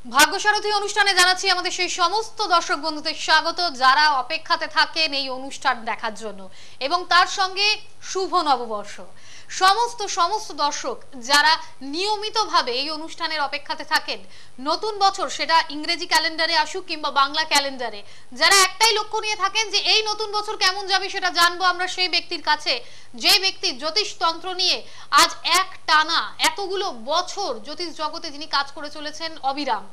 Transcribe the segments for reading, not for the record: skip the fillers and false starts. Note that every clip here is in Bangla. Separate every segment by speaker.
Speaker 1: ভাগ্যসারথী অনুষ্ঠানে জানাচ্ছি আমাদের সেই সমস্ত দর্শক বন্ধুদের স্বাগত যারা অপেক্ষাতে থাকেন এই অনুষ্ঠান দেখার জন্য এবং তার সঙ্গে শুভ নববর্ষ। সমস্ত দর্শক যারা নিয়মিতভাবে এই অনুষ্ঠানের অপেক্ষাতে থাকেন, নতুন বছর সেটা ইংরেজি ক্যালেন্ডারে আসুক কিংবা বাংলা ক্যালেন্ডারে, যারা একটাই লক্ষ্য নিয়ে থাকেন যে এই নতুন বছর কেমন যাবে সেটা জানবো আমরা সেই ব্যক্তির কাছে, যে ব্যক্তি জ্যোতিষতন্ত্র নিয়ে আজ এক টানা এতগুলো বছর জ্যোতিষ জগতে যিনি কাজ করে চলেছেন অবিরাম,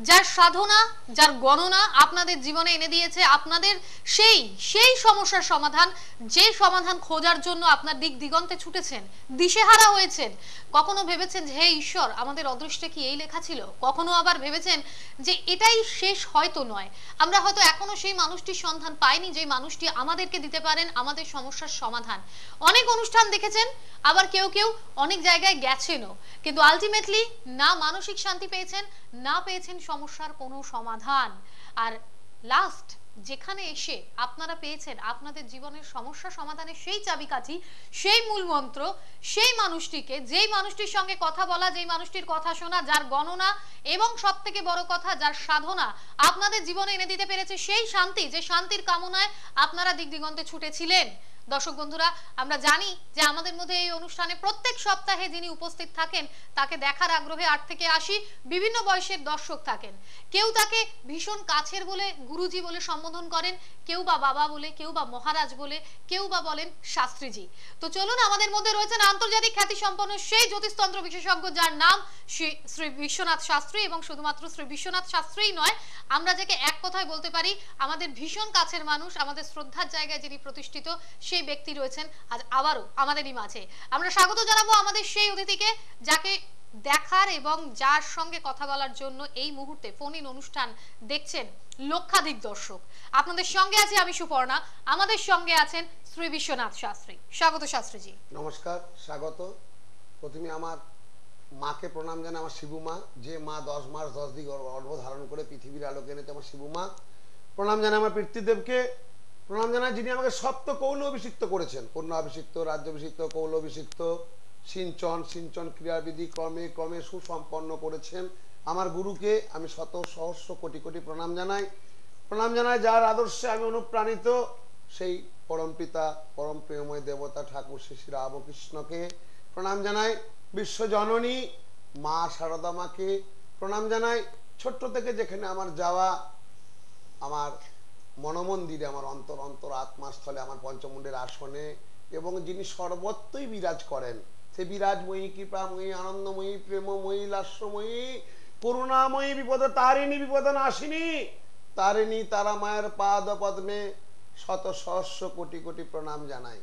Speaker 1: যার সাধনা যার গণনা আপনাদের জীবনে এনে দিয়েছে আপনাদের সেই সমস্যার সমাধান, যে সমাধান খোঁজার জন্য আপনার দিক দিগন্তে ছুটেছেন, দিশেহারা হয়েছেন। কখনো ভেবেছেন যে হে ঈশ্বর আমাদের অদৃষ্টে কি এই লেখা ছিল, কখনো আবার ভেবেছেন যে এটাই শেষ, হয়তো নয়, আমরা হয়তো এখনো সেই মানুষটির সন্ধান পাইনি যে মানুষটি আমাদেরকে দিতে পারেন আমাদের সমস্যার সমাধান। অনেক অনুষ্ঠান দেখেছেন, আবার কেউ অনেক জায়গায় গেছেনও, কিন্তু আলটিমেটলি না মানসিক শান্তি পেয়েছেন, না পেয়েছেন সমস্যার কোনো সমাধান। আর লাস্ট যেখানে এসে আপনারা পেয়েছেন আপনাদের জীবনের সমস্যা সমাধানের সেই চাবিকাঠি, সেই মূল মন্ত্র, সেই মানুষটিকে, যেই মানুষটির সঙ্গে কথা বলা, যেই মানুষটির কথা শোনা, যার গণনা এবং সবথেকে বড় কথা যার সাধনা আপনাদের জীবনে এনে দিতে পেরেছে সেই শান্তি, যে শান্তির কামনায় আপনারা দিক দিগন্তে ছুটেছিলেন। দর্শক বন্ধুরা, আমরা জানি যে আমাদের মধ্যে এই অনুষ্ঠানে প্রত্যেক সপ্তাহে যিনি উপস্থিত থাকেন তাকে দেখার আগ্রহে 8 থেকে 80 বিভিন্ন বয়সের দর্শক থাকেন। কেউ তাকে ভীষণ কাছের বলে গুরুজি বলে সম্বোধন করেন, কেউ বা বাবা বলে, কেউ বা মহারাজ বলে, কেউ বা বলেন শাস্ত্রীজি। তো চলুন, আমাদের মধ্যে রয়েছেন আন্তর্জাতিক খ্যাতি সম্পন্ন সেই জ্যোতিষতন্ত্র বিশেষজ্ঞ যার নাম শ্রী বিশ্বনাথ শাস্ত্রী, এবং শুধুমাত্র শ্রী বিশ্বনাথ শাস্ত্রীই নয়, আমরা যাকে এক কথায় বলতে পারি আমাদের ভীষণ কাছের মানুষ, আমাদের শ্রদ্ধার জায়গায় যিনি প্রতিষ্ঠিত সেই ব্যক্তি রয়েছেন আজ আবারও আমাদেরই মাঝে। আমরা স্বাগত জানাবো আমাদের সেই অতিথিকে যাকে দেখার এবং যার সঙ্গে কথা বলার জন্য এই মুহূর্তে ফোন ইন অনুষ্ঠান দেখছেন লক্ষাধিক দর্শক। আপনাদের সঙ্গে আছি আমি সুপর্ণা, আমাদের সঙ্গে আছেন শ্রী বিশ্বনাথ শাস্ত্রী। স্বাগত শাস্ত্রীজি।
Speaker 2: নমস্কার, স্বাগত। প্রথমে আমার মাকে প্রণাম জানাই, আমার শিবু মা, যে মা 10 মাস 10 দিন গর্ভ ধারণ করে পৃথিবীর আলোকে এনেছে, আমার শিবু মা। প্রণাম জানাই আমার পিতৃদেবকে, প্রণাম জানাই যিনি আমাকে সপ্ত কৌল অভিষিক্ত করেছেন, কন্যা অভিষিক্ত, রাজ্যাভিষিক্ত, কৌল অভিষিক্ত, সিঞ্চন ক্রিয়াবিধি ক্রমে সুসম্পন্ন করেছেন। আমার গুরুকে আমি শত সহস্র কোটি প্রণাম জানাই যার আদর্শে আমি অনুপ্রাণিত, সেই পরম পিতা পরম প্রেমময় দেবতা ঠাকুর শ্রী শ্রী রামকৃষ্ণকে প্রণাম জানাই। বিশ্বজননী মা শারদা মাকে প্রণাম জানাই। ছোট্ট থেকে যেখানে আমার যাওয়া, আমার মনমন্দিরে, আমার অন্তর আত্মাস্থলে, আমার পঞ্চমুণ্ডের আসনে, এবং যিনি সর্বত্রই বিরাজ করেন, সে বিরাজময়ী, কৃপাময়ী, আনন্দময়ী, প্রেমময়ী, লাস্যময়ী, করুণাময়ী, বিপদ তারিণী, বিপদ নাশিনী তারিণী তারা মায়ের পাদ পদ্মে শত সহস্র কোটি প্রণাম জানাই।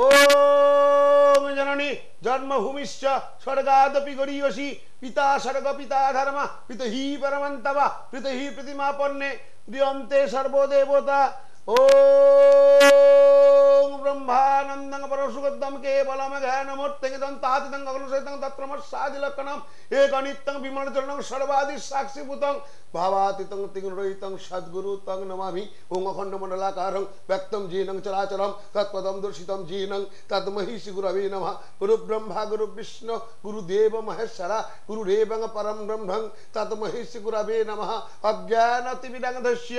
Speaker 2: ওম জননী জন্মভূমিশ্চ স্বর্গাদপি গরীয়সী, পিতা স্বর্গ পিতা ধর্ম, পিতহি পরমন্তবা, পিতহি প্রতিমাপন্নে দিয়ন্তে সর্বদেবতা। ওম ব্রহ্মানন্দং পরশুগদ্ধম কেবলম জ্ঞানমূর্তিং দন্তাতীতং গগনসহিতং তত্রমস্যাদিলক্ষণম একনিত্যং বিমলচরণং সর্বাদি সাক্ষীভূতং ভাবাতীতং তিগ্নরহিতং সদ্গুরু তং নমামি। ওং অখণ্ডমণ্ডলাকারং ব্যক্তং জীনং চরাচরম তৎপদম দর্শিতম জীনং তদ্মহিষি গুরবে নমঃ। গুরু ব্রহ্মা গুরু বিষ্ণু গুরুদেব মহেশ্বরা গুরুরেবং পরম ব্রহ্মং তদ্মহিষি গুরবে নমঃ। অজ্ঞানতিমিরংধস্য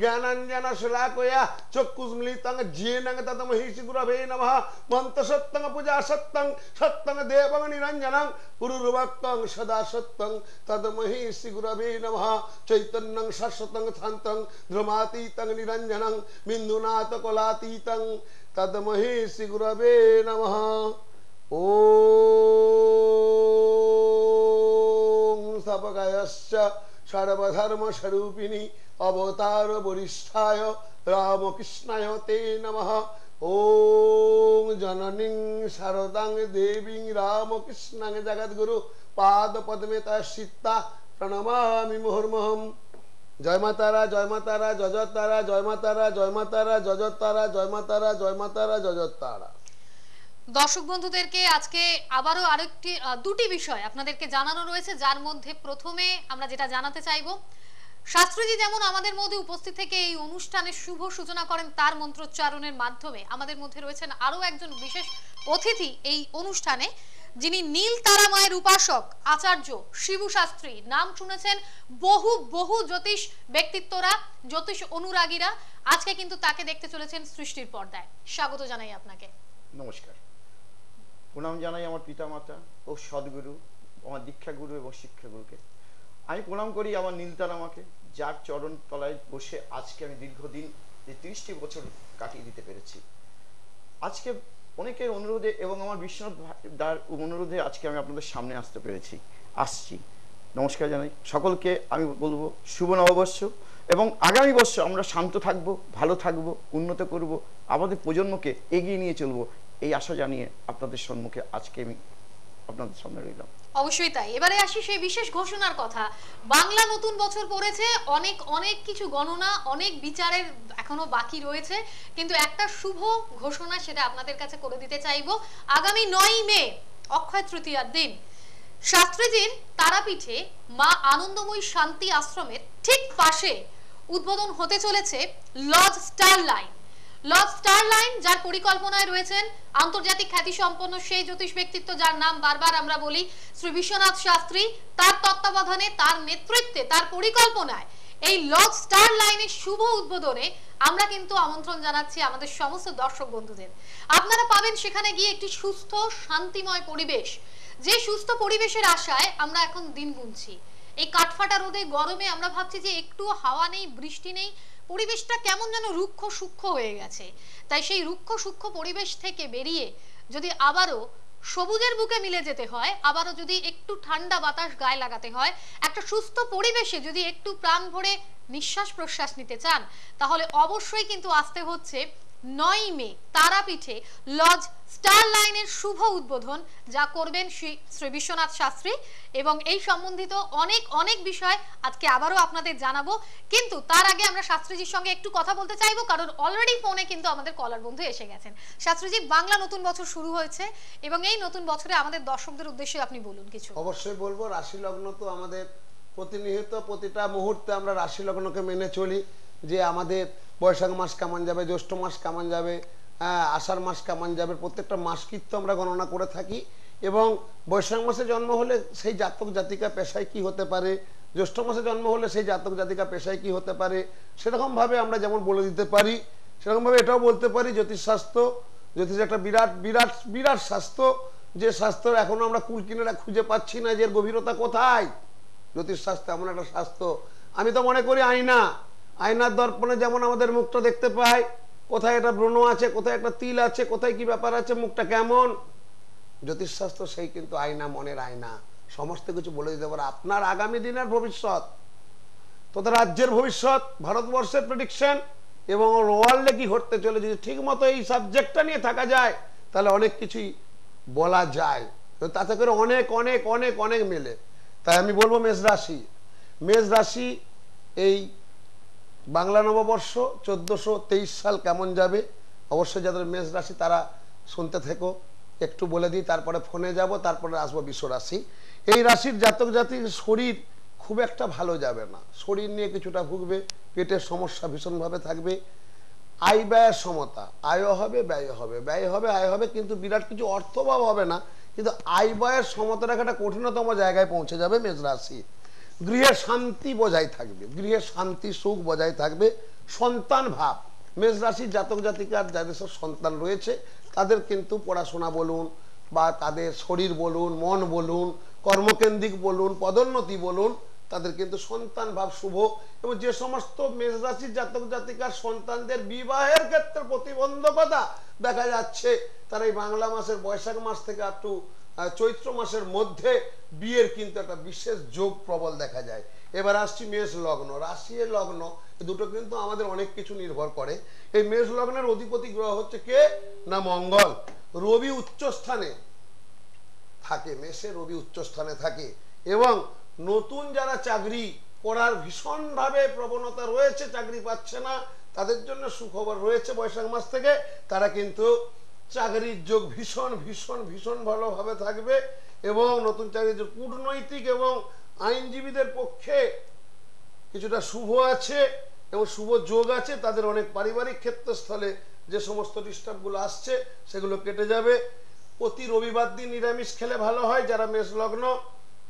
Speaker 2: জ্ঞানাঞ্জনশলাকয়া চক্ষুস্মিলিতং যেনং তদ্মহিষি গুরবে নমঃ। মন্ত্রসত্যং পূজা সত্যং দেবং নিরঞ্জনং গুরুর্ভক্তং সদা সত্যং তদ্মহিষি গুরবে নমঃ। চৈতন্যং শাশ্বতং শান্তং ধ্রুমাতীতং নিরঞ্জনং বিন্দুনাথ কলাতীতং তদ্মহিষি গুরবে নমঃ। ওম সবগায়স্য সর্বধর্ম স্বরূপিণী অবতার বরিষ্ঠায় রামকৃষ্ণায় তে নমঃ। ওম জননীং শারদাং দেবীং রামকৃষ্ণাং জগদ্গুরু পাদ পদ্মে তস্যিতা প্রণমামি মুহুর্মুহুঃ। জয় মা তারা, জয় মা তারা, জয় জয় তারা, জয় মা তারা, জয় মা তারা, জয় জয় তারা, জয় মা তারা, জয় মা তারা, জয় জয় তারা।
Speaker 1: দর্শক বন্ধুদেরকে আজকে আবারও আরেকটি দুটি বিষয় আপনাদেরকে জানানো রয়েছে, যার মধ্যে প্রথমে আমরা যেটা জানাতে চাইবো, শাস্ত্রীজি যেমন আমাদের মধ্যে উপস্থিত থেকে এই অনুষ্ঠানের শুভ সূচনা করেন তার মন্ত্রোচ্চারণের মাধ্যমে, আমাদের মধ্যে রয়েছেন আরো একজন বিশেষ অতিথি এই অনুষ্ঠানে, যিনি নীল তারা মায়ের উপাসক আচার্য শিবু শাস্ত্রী, নাম শুনেছেন বহু বহু জ্যোতিষ ব্যক্তিত্বরা, জ্যোতিষ অনুরাগীরা। আজকে কিন্তু তাকে দেখতে চলেছেন সৃষ্টির পর্দায়। স্বাগত জানাই আপনাকে।
Speaker 3: নমস্কার, প্রণাম জানাই আমার পিতামাতা ও সদ্গুরু, আমার দীক্ষাগুরু এবং শিক্ষাগুরুকে। আমি প্রণাম করি আমার নীলতারা মাকে, যার চরণ তলায় বসে আজকে আমি দীর্ঘদিন 30টি বছর কাটিয়ে দিতে পেরেছি। আজকে অনেকের অনুরোধে এবং আমার বিশ্বনাথ দার অনুরোধে আজকে আমি আপনাদের সামনে আসছি। নমস্কার জানাই সকলকে। আমি বলবো শুভ নববর্ষ, এবং আগামী বর্ষ আমরা শান্ত থাকব, ভালো থাকব, উন্নত করব, আমাদের প্রজন্মকে এগিয়ে নিয়ে চলবো, এই আশা জানিয়ে আপনাদের সম্মুখে আজকে আমি আপনাদের সামনে রইলাম।
Speaker 1: অবশ্যই তাই। এবারে আসি সেই বিশেষ ঘোষণার কথা। বাংলা নতুন বছর পড়েছে, অনেক অনেক কিছু গণনা, অনেক বিচারের এখনো বাকি রয়েছে, কিন্তু একটা শুভ ঘোষণা সেটা আপনাদের কাছে করে দিতে চাইবো। আগামী 9 মে অক্ষয় তৃতীয়ার দিন শাস্ত্রীজির তারাপীঠে মা আনন্দময়ী শান্তি আশ্রমের ঠিক পাশে উদ্বোধন হতে চলেছে লজ স্টারলাইন। লজ স্টারলাইন, যার পরিকল্পনায় রয়েছেন আন্তর্জাতিক খ্যাতি সম্পন্ন সেই জ্যোতিষ ব্যক্তিত্ব যার নাম বারবার আমরা বলি, শ্রী বিশ্বনাথ শাস্ত্রী। তার তত্ত্বাবধানে, তার নেতৃত্বে, তার পরিকল্পনায় এই লজ স্টারলাইনের শুভ উদ্বোধনে আমরা কিন্তু আমন্ত্রণ জানাচ্ছি আমাদের সমস্ত দর্শক বন্ধুদের। আপনারা পাবেন সেখানে গিয়ে একটি সুস্থ শান্তিময় পরিবেশ, যে সুস্থ পরিবেশের আশায় আমরা এখন দিন গুনছি। এই কাঠফাটা রোদে গরমে আমরা ভাবছি যে একটু হাওয়া নেই, বৃষ্টি নেই, পরিবেশটা কেমন যেন রুক্ষ সূক্ষ্ম হয়ে গেছে। তাই সেই রুক্ষ সূক্ষ্ম পরিবেশ থেকে বেরিয়ে যদি আবারও সবুজের বুকে মিলে যেতে হয়, আবারও যদি একটু ঠান্ডা বাতাস গায়ে লাগাতে হয়, একটা সুস্থ পরিবেশে যদি একটু প্রাণ ভরে নিঃশ্বাস প্রশ্বাস নিতে চান, তাহলে অবশ্যই কিন্তু আসতে হচ্ছে 9 মে তারাপীঠে লজ স্টারলাইনের শুভ উদ্বোধন, যা করবেন শ্রী বিশ্বনাথ শাস্ত্রী। এবং এই সম্বন্ধিত অনেক অনেক বিষয় আজকে আবারও আপনাদের জানাবো, কিন্তু তার আগে আমরা শাস্ত্রীজির সঙ্গে একটু কথা বলতে চাইবো, কারণ অলরেডি ফোনে কিন্তু আমাদের কলার বন্ধু এসে গেছেন। শাস্ত্রীজি, বাংলা নতুন বছর শুরু হয়েছে এবং এই নতুন বছরে আমাদের দর্শকদের উদ্দেশ্যে আপনি বলুন কিছু।
Speaker 2: অবশ্যই বলবো। রাশি লগ্ন তো আমাদের প্রতিনিয়ত প্রতিটা মুহূর্তে আমরা রাশি লগ্নকে মেনে চলি, যে আমাদের বৈশাখ মাস কেমন যাবে, জ্যৈষ্ঠ মাস কেমন যাবে, আষাঢ় মাস কেমন যাবে, প্রত্যেকটা মাস কিন্তু আমরা গণনা করে থাকি। এবং বৈশাখ মাসে জন্ম হলে সেই জাতক জাতিকা পেশায় কি হতে পারে, জ্যৈষ্ঠ মাসে জন্ম হলে সেই জাতক জাতিকা পেশায় কি হতে পারে, সেরকমভাবে আমরা যেমন বলে দিতে পারি, সেরকমভাবে এটাও বলতে পারি জ্যোতিষশাস্ত্র, জ্যোতিষ একটা বিরাট বিরাট বিরাট শাস্ত্র, যে শাস্ত্র এখনো আমরা কুল কিনারা খুঁজে পাচ্ছি না যে এর গভীরতা কোথায়। জ্যোতিষশাস্ত্র এমন একটা শাস্ত্র, আমি তো মনে করি আয়নার দর্পণে যেমন আমাদের মুখটা দেখতে পাই, কোথায় একটা ব্রণ আছে, কোথায় একটা তিল আছে, কোথায় কি ব্যাপার আছে, মুখটা কেমন, জ্যোতিষশাস্ত্র সেই কিন্তু আয়না, মনের আয়না, সমস্ত কিছু বলে দিতে পারে আপনার আগামী দিনের ভবিষ্যৎ, তথা রাজ্যের ভবিষ্যৎ, ভারতবর্ষের প্রেডিকশন এবং ওয়ার্ল্ডে কি ঘটতে চলে। যদি ঠিক মতো এই সাবজেক্টটা নিয়ে থাকা যায় তাহলে অনেক কিছুই বলা যায়, তাতে করে অনেক অনেক অনেক অনেক মেলে। তাই আমি বলবো মেষ রাশি এই বাংলা নববর্ষ 1423 সাল কেমন যাবে, অবশ্যই যাদের মেষ রাশি তারা শুনতে থেকো। একটু বলে দিই, তারপরে ফোনে যাব, তারপরে আসবো বিশ্ব রাশি। এই রাশির জাতক জাতির শরীর খুব একটা ভালো যাবে না, শরীর নিয়ে কিছুটা ভুগবে, পেটের সমস্যা ভীষণভাবে থাকবে, আয় ব্যয়ের সমতা, আয়ও হবে ব্যয় হবে, ব্যয় হবে আয় হবে, কিন্তু বিরাট কিছু অর্থভাব হবে না, কিন্তু আয় ব্যয়ের সমতা রাখাটা কঠিনতম জায়গায় পৌঁছে যাবে মেষ রাশি। গৃহের শান্তি বজায় থাকবে, গৃহের শান্তি সুখ বজায় থাকবে। সন্তান ভাব, মেষ রাশির জাতক জাতিকার যাদের সব সন্তান রয়েছে তাদের কিন্তু পড়াশোনা বলুন বা তাদের শরীর বলুন, মন বলুন, কর্মকেন্দ্রিক বলুন, পদোন্নতি বলুন, তাদের কিন্তু সন্তান ভাব শুভ। এবং যে সমস্ত মেষ রাশির জাতক জাতিকার সন্তানদের বিবাহের ক্ষেত্রে প্রতিবন্ধকতা দেখা যাচ্ছে, তারা এই বাংলা মাসের বৈশাখ মাস থেকে আপ টু চৈত্র মাসের মধ্যে বিয়ের কিন্তু একটা বিশেষ যোগ প্রবল দেখা যায়। এবার আসছি মেষ লগ্ন, রাশি লগ্ন, দুটো কিন্তু আমাদের অনেক কিছু নির্ভর করে। এই মেষ লগ্নের অধিপতি গ্রহ হচ্ছে কে না মঙ্গল। রবি উচ্চ স্থানে থাকে, মেষে রবি উচ্চ স্থানে থাকে। এবং নতুন যারা চাকরি করার ভীষণভাবে প্রবণতা রয়েছে, চাকরি পাচ্ছে না, তাদের জন্য সুখবর রয়েছে বৈশাখ মাস থেকে, তারা কিন্তু চাকরির যোগ ভীষণ ভীষণ ভীষণ ভালোভাবে থাকবে। এবং নতুন চাকরির যোগ কূটনৈতিক এবং আইনজীবীদের পক্ষে কিছুটা শুভ আছে এবং শুভ যোগ আছে। তাদের অনেক পারিবারিক ক্ষেত্রস্থলে যে সমস্ত ডিস্টার্বগুলো আসছে সেগুলো কেটে যাবে। প্রতি রবিবার দিন নিরামিষ খেলে ভালো হয়। যারা মেষ লগ্ন,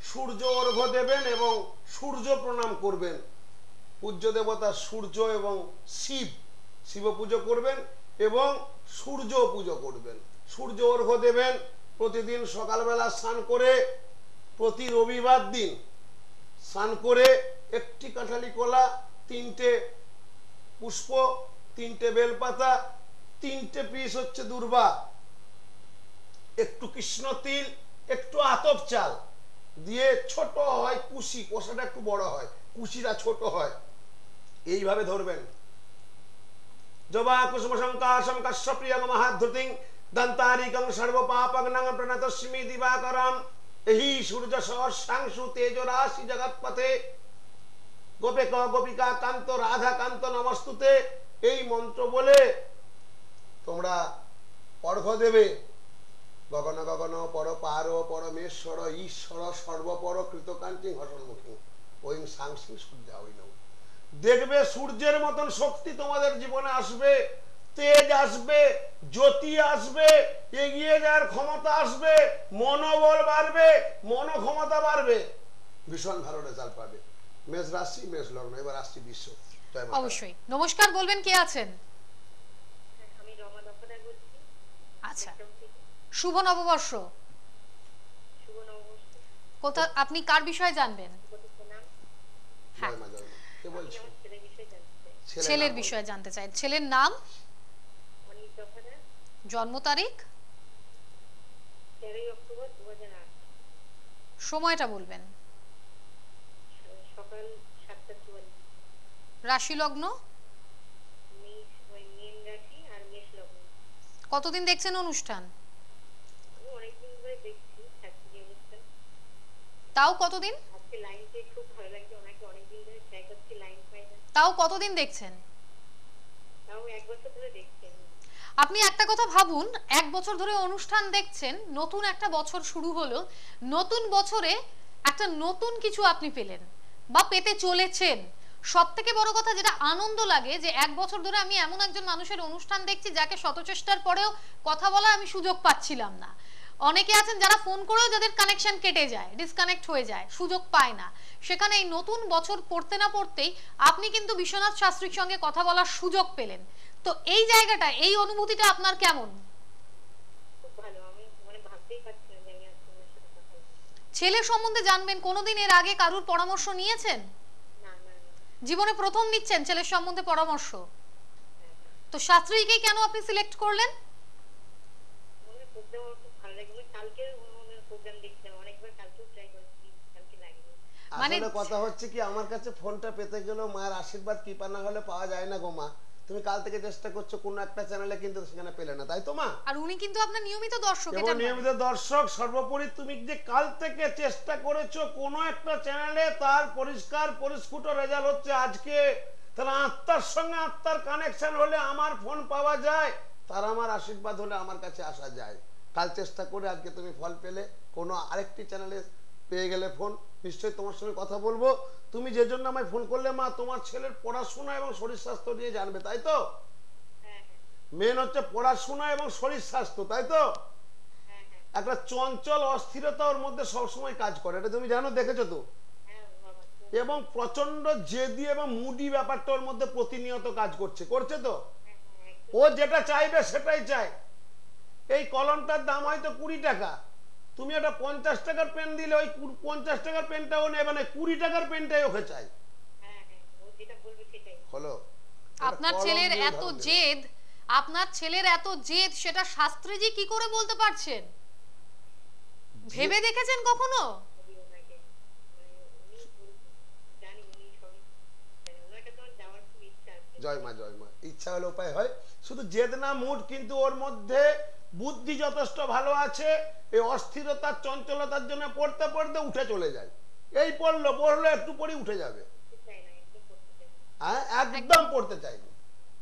Speaker 2: সূর্য অর্ঘ্য দেবেন এবং সূর্য প্রণাম করবেন। পূজ্য দেবতা সূর্য এবং শিব পুজো করবেন এবং সূর্য পুজো করবেন। সূর্য অর্ঘ্য দেবেন প্রতিদিন সকালবেলা স্নান করে, প্রতি রবিবার দিন স্নান করে একটি কাঁঠালি কলা, 3টে পুষ্প, 3টে বেলপাতা, 3টে পিস হচ্ছে দূর্বা, একটু কৃষ্ণ তিল, একটু আতপ চাল দিয়ে, ছোট হয় কুশি, কষাটা একটু বড় হয়, কুশিটা ছোট হয়, এইভাবে ধরবেন। জবা কুসুম সংকাশম কাশ্যপ্রিয়ং মহাধৃতিং দন্তারিকং সর্বপাপগ্নং প্রণতস্মি দিবাকরম এহি সূর্য সহস্রাংশু তেজরাশি জগৎপথে গোপেক গোপিকা কান্ত রাধা কান্ত নমস্তুতে, এই মন্ত্র বলে তোমরা অর্ঘ্য দেবে। গগন গগন পর পার পরমেশ্বর ঈশ্বর সর্বপর কৃতকান্তি হসন্মুখী ওইং সাংসিং সূর্যা ওই নম। দেখবে সূর্যের মতন শক্তি তোমাদের জীবনে আসবে, তেজ আসবে, জ্যোতি আসবে, এগিয়ে যাওয়ার ক্ষমতা আসবে, মনোবল বাড়বে, মনোক্ষমতা বাড়বে, ভীষণ ভালো রেজাল্ট পাবে। মেষ রাশি, মেষ লগ্ন। এবার আসছি বিশ্ব।
Speaker 1: অবশ্যই। নমস্কার, বলবেন কে আছেন?
Speaker 4: আমি রমা দফাদার বলছি।
Speaker 1: আচ্ছা, শুভ নববর্ষ।
Speaker 4: শুভ নববর্ষ।
Speaker 1: কোথা, আপনি কার বিষয়ে জানবেন? হ্যাঁ,
Speaker 2: জয় মা, জয় মা। কে বলছো?
Speaker 4: আমার ছেলের বিষয়ে জানতে চাই।
Speaker 1: ছেলের বিষয়ে জানতে চাই। ছেলের নাম,
Speaker 4: অনিক দফাদার,
Speaker 1: জন্ম তারিখ,
Speaker 4: 13 অক্টোবর 2008,
Speaker 1: সময়টা বলবেন।
Speaker 4: সকাল 7:44।
Speaker 1: রাশি লগ্ন,
Speaker 4: মীন রাশি আর মেষ লগ্ন।
Speaker 1: কতদিন দেখছেন অনুষ্ঠান?
Speaker 4: আমি অনেকদিন ধরে দেখছি শাস্ত্রীয় অনুষ্ঠান।
Speaker 1: তাও কতদিন?
Speaker 4: আজকে লাইন পেয়ে খুব ভালো লাগছে। ওনাকে অনেকদিন ধরে ট্রাই করছি, লাইন পাই না।
Speaker 1: তাও কতদিন দেখছেন?
Speaker 4: তাও 1 বছর ধরে দেখছি আমি।
Speaker 1: আপনি একটা কথা ভাবুন, 1 বছর ধরে অনুষ্ঠান দেখছেন, নতুন একটা বছর শুরু হলো, নতুন বছরে একটা নতুন কিছু আপনি পেলেন বা পেতে চলেছেন। সব থেকে বড় কথা যেটা আনন্দ লাগে, যে 1 বছর ধরে আমি এমন একজন মানুষের অনুষ্ঠান দেখছি যাকে শত চেষ্টার পরেও কথা বলার আমি সুযোগ পাচ্ছিলাম না। অনেকে আছেন যারা ফোন করেও যাদের কানেকশন কেটে যায়, ডিসকানেক্ট হয়ে যায়, সুযোগ পায় না। সেখানে এই নতুন বছর পড়তে না পড়তেই আপনি কিন্তু বিশ্বনাথ শাস্ত্রীর সঙ্গে কথা বলার সুযোগ পেলেন। তো এই জায়গাটা, এই অনুভূতিটা আপনার কেমন?
Speaker 4: খুব ভালো। আমি মানে ভাবতেই পারছি না যে আমি আজকে ওনার সাথে কথা বলবো।
Speaker 1: ছেলে সম্বন্ধে জানবেন, কোনোদিন এর আগে কারুর পরামর্শ নিয়েছেন?
Speaker 4: না না না।
Speaker 1: জীবনে প্রথম নিচ্ছেন ছেলের সম্বন্ধে পরামর্শ? তো শাস্ত্রীকে কেন আপনি সিলেক্ট করলেন?
Speaker 4: ওনার প্রোগ্রাম আমার খুব ভালো লাগে। আমি কালকে ওনার প্রোগ্রাম দেখছিলাম, অনেকবার কালকেও ট্রাই করেছি, কালকে লাগেনি।
Speaker 1: মানে
Speaker 2: আসলে কথা হচ্ছে কি, আমার কাছে ফোনটা পেতে গেলেও মায়ের আশীর্বাদ কৃপা না হলে পাওয়া যায় না গো মা। তুমি কাল থেকে চেষ্টা করছো কোন একটা চ্যানেলে, কিন্তু সেখানে পেলে না, তাই তো মা?
Speaker 1: আর উনি কিন্তু আপনার নিয়মিত দর্শক,
Speaker 2: এবং
Speaker 1: এটা নয়।
Speaker 2: নিয়মিত দর্শক। সর্বোপরি তুমি যে কাল থেকে চেষ্টা করেছো কোন একটা চ্যানেলে, তার পরিষ্কার পরিস্ফুট রেজাল্ট হচ্ছে আজকে। তার আত্মার সঙ্গে আত্মার কানেকশন হলে আমার ফোন পাওয়া যায়, তার আমার আশীর্বাদ হলে আমার কাছে আসা যায়। কাল চেষ্টা করে আজকে তুমি ফল পেলে, কোনো আরেকটি চ্যানেলে পেয়ে গেলে ফোন, নিশ্চয়ই তোমার সঙ্গে কথা বলবো। তুমি যে জন্য আমায় ফোন করলে মা, তোমার ছেলের পড়াশোনা এবং শরীর স্বাস্থ্য নিয়ে জানবে, তাই তো?
Speaker 4: হ্যাঁ হ্যাঁ
Speaker 2: মেন হচ্ছে পড়াশোনা এবং শরীর স্বাস্থ্য, তাই তো?
Speaker 4: হ্যাঁ হ্যাঁ
Speaker 2: একটা চঞ্চল অস্থিরতা ওর মধ্যে সবসময় কাজ করে, এটা তুমি জানো, দেখেছো তো?
Speaker 4: হ্যাঁ বাবা।
Speaker 2: এবং প্রচন্ড জেদি এবং মুডি ব্যাপারটা ওর মধ্যে প্রতিনিয়ত কাজ করছে তো?
Speaker 4: হ্যাঁ হ্যাঁ একদম।
Speaker 2: ও যেটা চাইবে সেটাই চায়। এই কলমটার দাম হয়তো 20 টাকা, তুমি একটা 50 টাকার পেন দিলে ওই 50 টাকার পেনটা ও নেবে না, 20 টাকার পেনটাই ওকে চাই।
Speaker 4: হ্যাঁ হ্যাঁ ও যেটা বলবে সেটাই।
Speaker 2: হলো
Speaker 1: আপনার ছেলের এত জেদ, আপনার ছেলের এত জেদ, সেটা শাস্ত্রীজি কি করে বলতে পারছেন? ভেবে দেখেছেন কখনো?
Speaker 4: বলি ওনাকে, মানে উনি জানি, উনি সবই জানেন। ওনার কাছে আমার যাওয়ার খুব ইচ্ছা আছে।
Speaker 2: জয় মা, জয় মা। ইচ্ছা হলে উপায় হয়, শুধু জেদ না মুড, কিন্তু ওর মধ্যে বুদ্ধি যথেষ্ট ভালো আছে। এই অস্থিরতার চঞ্চলতার জন্য পড়তে পড়তে উঠে চলে যায়। এই পড়লো একটু পরে উঠে যাবে।
Speaker 4: চাই না, একদম করতে চাই না।
Speaker 2: হ্যাঁ, একদম পড়তে চাইনি,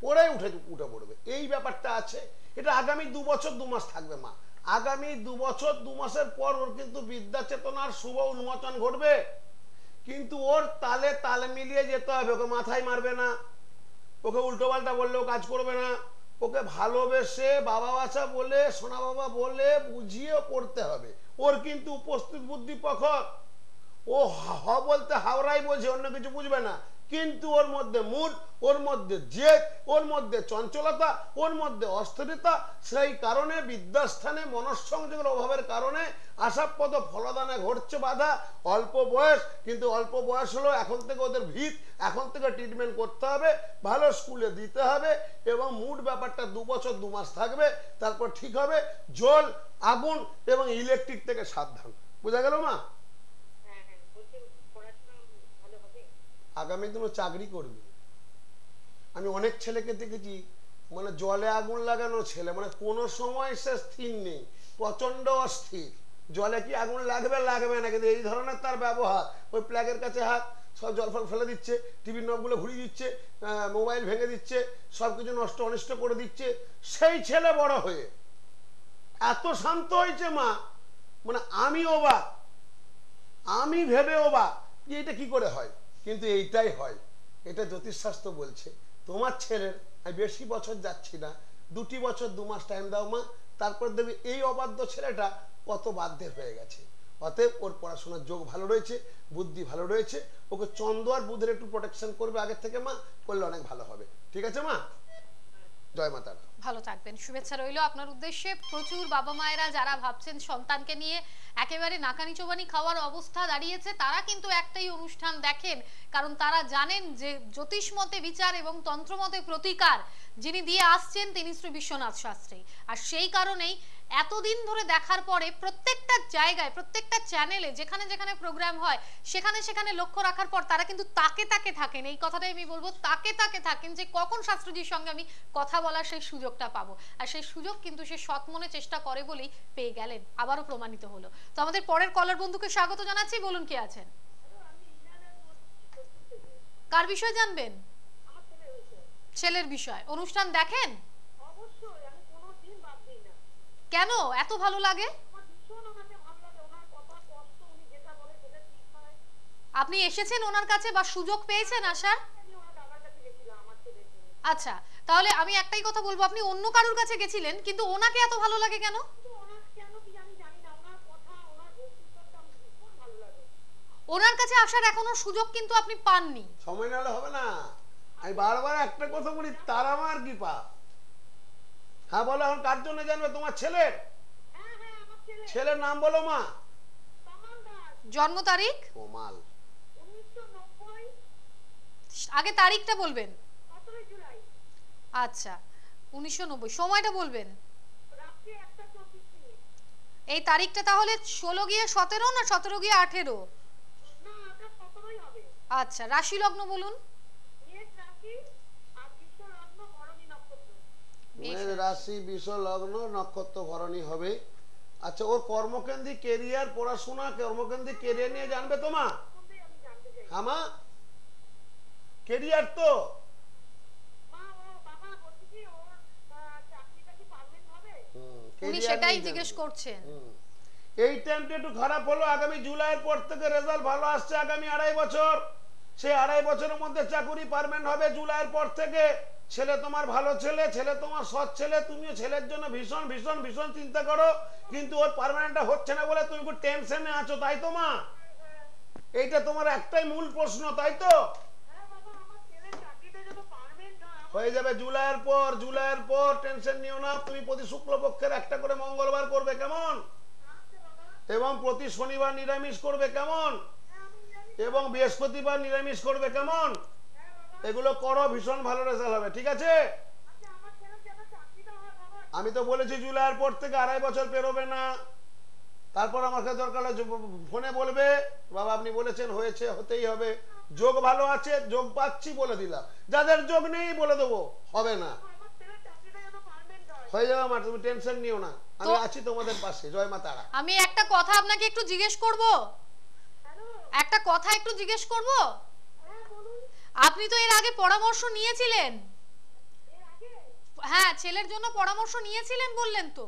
Speaker 2: পড়ে উঠে পড়বে, এই ব্যাপারটা আছে। এটা আগামী 2 বছর 2 মাস থাকবে মা। আগামী 2 বছর 2 মাসের পর ওর কিন্তু বিদ্যা চেতনার শুভ উন্মোচন ঘটবে। কিন্তু ওর তালে তাল মিলিয়ে যেতে হবে। ওকে মাথায় মারবে না, ওকে উল্টো পাল্টা বললেও কাজ করবে না, ওকে ভালোবেসে বাবা বাচ্চা বলে সোনা বাবা বলে বুঝিয়ে পড়তে হবে। ওর কিন্তু উপস্থিত বুদ্ধি প্রখর, ও হ বলতে হাওড়াই বোঝে, অন্য কিছু বুঝবে না। কিন্তু ওর মধ্যে মুড, ওর মধ্যে জেদ, ওর মধ্যে চঞ্চলতা, ওর মধ্যে অস্থিরতা। সেই কারণে বিদ্যাস্থানে মনঃসংযোগের অভাবের কারণে আশাপ্রদ ফলদানে ঘটছে বাধা। অল্প বয়স, কিন্তু অল্প বয়স হলো এখন থেকে ওদের ভিত, এখন থেকে ট্রিটমেন্ট করতে হবে, ভালো স্কুলে দিতে হবে এবং মুড ব্যাপারটা 2 বছর 2 মাস থাকবে, তারপর ঠিক হবে। জল, আগুন এবং ইলেকট্রিক থেকে সাবধান। বোঝা গেল মা?
Speaker 4: হ্যাঁ হ্যাঁ, বলছি পড়াশোনা ভালো হবে?
Speaker 2: আগামী দিনও চাকরি করবে। আমি অনেক ছেলেকে দেখেছি, মানে জলে আগুন লাগানো ছেলে, মানে কোনো সময় সে স্থির নেই, প্রচন্ড অস্থির। জলে কি আগুন লাগবে লাগবে না, কিন্তু এই ধরনের তার ব্যবহার। ওই প্লাগের কাছে হাত, সব জল ফল ফেলে দিচ্ছে, টিভির নবগুলো ঘুরিয়ে দিচ্ছে, মোবাইল ভেঙে দিচ্ছে, সব কিছু নষ্ট অনিষ্ট করে দিচ্ছে। সেই ছেলে বড় হয়ে এত শান্ত হয়েছে মা, মানে আমি অবাক, আমি ভেবে অবাক যে এটা কি করে হয়। কিন্তু এইটাই হয়, এটা জ্যোতিষশাস্ত্র বলছে। তোমার ছেলের, আমি বেশি বছর যাচ্ছি না, 2 বছর 2 মাস টাইম দাও মা, তারপর দেখবি এই অবাধ্য ছেলেটা কত বাধ্যের হয়ে গেছে। অতএব ওর পড়াশোনার যোগ ভালো রয়েছে, বুদ্ধি ভালো রয়েছে। ওকে চন্দ্র আর বুধের একটু প্রোটেকশন করবে আগের থেকে মা, করলে অনেক ভালো হবে। ঠিক আছে মা? জয় মাতা।
Speaker 1: ভালো থাকবেন, শুভেচ্ছা রইল আপনার উদ্দেশ্যে। প্রচুর বাবা মায়েরা যারা ভাবছেন সন্তানকে নিয়ে একেবারে নাকানি চোবানি খাওয়ার অবস্থা দাঁড়িয়েছে, তারা কিন্তু একটাই অনুষ্ঠান দেখেন, কারণ তারা জানেন যে জ্যোতিষ মতে বিচার এবং তন্ত্রমতে প্রতিকার যিনি দিয়ে আসছেন তিনি শ্রী বিশ্বনাথ শাস্ত্রী। আর সেই কারণেই এতদিন ধরে দেখার পরে প্রত্যেকটা জায়গায়, প্রত্যেকটা চ্যানেলে যেখানে যেখানে প্রোগ্রাম হয় সেখানে সেখানে লক্ষ্য রাখার পর তারা কিন্তু তাকে তাকে থাকেন। এই কথাটাই আমি বলবো, তাকে তাকে থাকেন যে কখন শাস্ত্রীজির সঙ্গে আমি কথা বলার সেই সুযোগটা পাবো। আর সেই সুযোগ কিন্তু সে সৎ মনে চেষ্টা করে বলেই পেয়ে গেলেন, আবারও প্রমাণিত হলো। তো আমাদের পরের কলার বন্ধুকে স্বাগত জানাচ্ছি, বলুন কে আছেন, কার বিষয় জানবেন? ছেলের বিষয়। অনুষ্ঠান দেখেন?
Speaker 4: অবশ্যই, আমি কোনোদিন বাদ দিই না।
Speaker 1: কেন এত ভালো লাগে?
Speaker 4: আমার ভীষণ ওনাকে ভালো লাগে, ওনার কথা কষ্ট, উনি যেটা বলে সেটা ঠিক হয়।
Speaker 1: আপনি এসেছেন ওনার কাছে বা সুযোগ পেয়েছেন আসার?
Speaker 4: আমি ওনার দাদার কাছে গেছিলাম আমার ছেলের জন্য।
Speaker 1: আচ্ছা, তাহলে আমি একটাই কথা বলবো, আপনি অন্য কারুর কাছে গেছিলেন কিন্তু ওনাকে এত ভালো লাগে কেন?
Speaker 4: কিন্তু ওনার কেন কি আমি জানি না, ওনার কথা, ওনার বক্তৃতাটা আমার ভীষণ ভালো লাগে।
Speaker 1: ওনার কাছে আসার এখনো সুযোগ কিন্তু আপনি পাননি।
Speaker 2: সময় নাহলে হবে না। আমি বারবার একটা কথা বলি, তার আমার কি পা? হ্যাঁ বলো, এখন কার জন্য জানবে? তোমার ছেলের?
Speaker 4: হ্যাঁ হ্যাঁ, আমার ছেলে
Speaker 2: ছেলের নাম বলো মা।
Speaker 4: তামান দাস,
Speaker 1: জন্ম তারিখ?
Speaker 2: কোমাল।
Speaker 4: 1990,
Speaker 1: আগে তারিখটা বলবেন।
Speaker 4: 17 জুলাই,
Speaker 1: আচ্ছা, 1990। সময়টা বলবেন।
Speaker 4: রাত্রি 1:24।
Speaker 1: এই তারিখটা তাহলে 16 গিয়ে 17 না 17 গিয়ে 18?
Speaker 4: না, ওটা 17ই হবে।
Speaker 1: আচ্ছা, রাশি লগ্ন বলুন।
Speaker 4: মেষ রাশি আর বিশ্ব লগ্ন ভরণী নক্ষত্র।
Speaker 2: মেষ রাশি, বিষ লগ্ন, নক্ষত্র ভরণী হবে। আচ্ছা, ওর কর্মকেন্দ্রিক কেরিয়ার, পড়াশোনা, কর্মকেন্দ্রিক কেরিয়ার নিয়ে জানবে তো মা?
Speaker 4: সম্বন্ধে আমি জানতে চাই।
Speaker 2: হ্যাঁ মা, কেরিয়ার তো
Speaker 4: মা, ও বাবা বলছি কি ওর চাকরিটা কি পার্মানেন্ট হবে?
Speaker 1: উনি
Speaker 2: career
Speaker 1: সেটাই
Speaker 2: নিয়ে
Speaker 1: জিজ্ঞেস
Speaker 2: জানবে।
Speaker 1: করছেন।
Speaker 2: এই টাইমটা একটু খারাপ হলো, আগামী জুলাইয়ের পর থেকে রেজাল্ট ভালো আসছে। আগামী 2.5 বছর, সেই 2.5 বছরের মধ্যে চাকরি পার্মানেন্ট হবে জুলাইয়ের পর থেকে। ছেলে তোমার ভালো ছেলে, ছেলে তোমার সৎ ছেলে, তুমিও ছেলের জন্য ভীষণ ভীষণ ভীষণ চিন্তা করো, কিন্তু ওর পার্মানেন্টটা হচ্ছে না বলে তুমি খুব টেনশনে আছো, তাই তো মা? এইটা তোমার একটাই মূল প্রশ্ন, তাই তো?
Speaker 4: হ্যাঁ বাবা, আমার ছেলের চাকরিটা যেন পার্মানেন্ট হয়।
Speaker 2: হয়ে যাবে জুলাইয়ের পর। জুলাইয়ের পর টেনশন নিও না। তুমি প্রতি শুক্লপক্ষের একটা করে মঙ্গলবার করবে, কেমন?
Speaker 4: আচ্ছা বাবা,
Speaker 2: এবং প্রতি শনিবার নিরামিষ করবে, কেমন?
Speaker 4: হ্যাঁ আমি জানি।
Speaker 2: এবং বৃহস্পতিবার নিরামিষ করবে, কেমন?
Speaker 4: হ্যাঁ বাবা,
Speaker 2: এগুলো করো, ভীষণ ভালো রেজাল্ট হবে। ঠিক আছে?
Speaker 4: আচ্ছা আমার ছেলের যেন চাকরিটা হয় বাবা।
Speaker 2: আমি তো বলেছি জুলাইয়ের পর থেকে 2.5 বছর পেরোবে না। তারপর আমাকে দরকার হলে ফোনে বলবে, বাবা আপনি বলেছেন, হয়েছে, হতেই হবে। যোগ ভালো আছে, যোগ পাচ্ছি বলে দিলাম। যাদের যোগ নেই বলে দেবো, হবে না।
Speaker 4: আমার ছেলের চাকরিটা যেন পার্মানেন্ট হয়।
Speaker 2: হয়ে যাবে মা, তুমি টেনশন নিও না, আমি
Speaker 1: তো-
Speaker 2: আছি তোমাদের পাশে। জয় মা তারা।
Speaker 1: আমি একটা কথা আপনাকে একটু জিজ্ঞেস করব,
Speaker 4: হ্যালো,
Speaker 1: একটা কথা একটু জিজ্ঞেস করব।
Speaker 4: হ্যাঁ বলুন।
Speaker 1: আপনি তো এর আগে পরামর্শ নিয়েছিলেন?
Speaker 4: এর আগে
Speaker 1: হ্যাঁ, ছেলের জন্য পরামর্শ নিয়েছিলেন বললেন তো?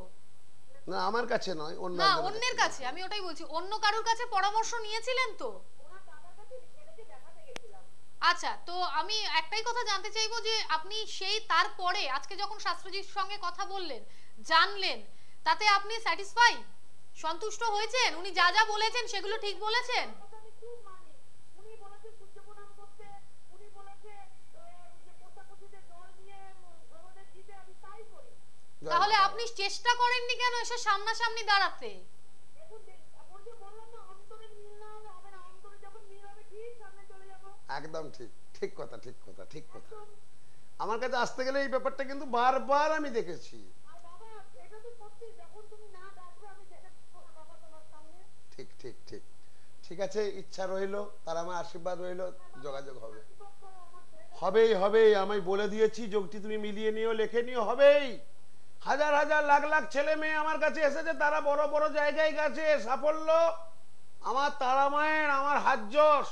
Speaker 2: না, আমার কাছে নয়, অন্য
Speaker 1: না,
Speaker 2: একজনের
Speaker 1: অন্যের
Speaker 2: কাছে।
Speaker 1: কাছে, আমি ওটাই বলছি, অন্য কারুর কাছে পরামর্শ নিয়েছিলেন তো?
Speaker 4: ওনার দাদার কাছে ছেলেকে দেখাতে গেছিলাম।
Speaker 1: আচ্ছা, তো আমি একটাই কথা জানতে চাইবো যে আপনি সেই তারপরে আজকে যখন শাস্ত্রজির সঙ্গে কথা বললেন, জানলেন, তাতে আপনি স্যাটিসফাই, সন্তুষ্ট হয়েছেন? উনি যা যা বলেছেন সেগুলো ঠিক বলেছেন? তাহলে আপনি চেষ্টা করেননি কেন এসে সামনাসামনি দাঁড়াতে?
Speaker 2: একদম ঠিক, ঠিক কথা, ঠিক কথা, ঠিক কথা। আমার কাছে আসতে গেলে এই ব্যাপারটা কিন্তু বারবার আমি দেখেছি। ঠিক ঠিক ঠিক, ঠিক আছে, ইচ্ছা রইলো, তার আমার আশীর্বাদ রইলো, যোগাযোগ হবে, হবেই হবেই। আমি বলে দিয়েছি, যোগটি তুমি মিলিয়ে নিও, লেখে নিও, হবেই। হাজার হাজার লাখ লাখ ছেলে মেয়ে আমার কাছে এসেছে, তারা বড় বড় জায়গায় গেছে, সাফল্য আমার তারা মায়ের, আমার হাত যশ।